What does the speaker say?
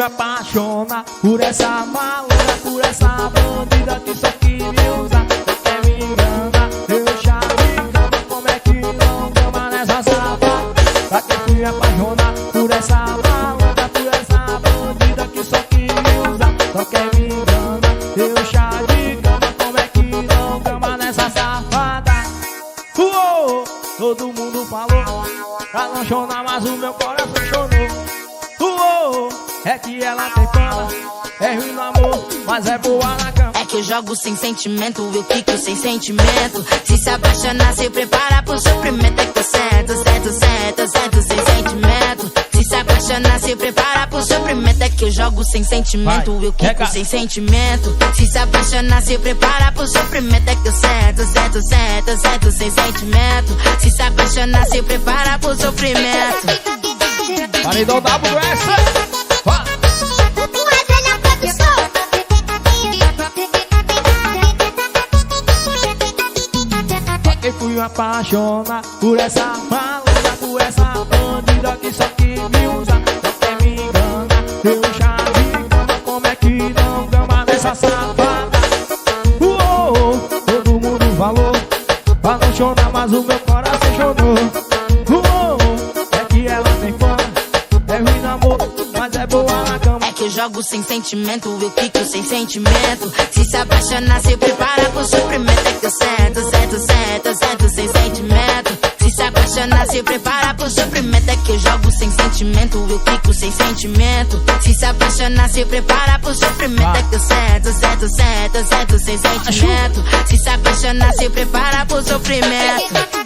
apaixonar por essa malandra, por essa bandida que só queria usar. Quer me enganar, eu já me engano. Como é que não gama nessa safada? Pra que fui apaixonar por essa malandra, por essa bandida que só queria usar. Só quer me enganar, eu já me engano. Como é que não gama nessa safada? Uou, todo mundo falou pra não chorar, mas o meu coração chorou. Uou, é que ela tem fama, é ruim no amor, mas é boa na cama. É que eu jogo sem sentimento, eu fico sem sentimento. Se apaixonar, se prepara pro sofrimento. É que eu certo, sem sentimento. Se apaixonar, se prepara pro sofrimento. É que eu jogo sem sentimento, eu fico sem sentimento. Se apaixonar, se prepara pro sofrimento. É que eu certo, sem sentimento. Se apaixonar, se prepara pro sofrimento. Paredão WS. Quem fui apaixonar por essa malandra, por essa bandida que só quis me usar. Só quer me enganar, eu já me engano. Como é que não gama dessa safada? Uou, todo mundo falou pra não chorar, mas o meu coração chorou. Uou, é que ela tem fama, é ruim no amor, mas é boa na cama. É que eu jogo sem sentimento, eu fico sem sentimento. Se apaixonar, se prepara pro sofrimento. É que eu certo, sem sentimento. Se apaixonar, se prepara pro sofrimento. É que eu jogo sem sentimento, eu fico sem sentimento. Se apaixonar, se prepara pro sofrimento. É que eu certo, sem sentimento. Se apaixonar, se prepara pro sofrimento.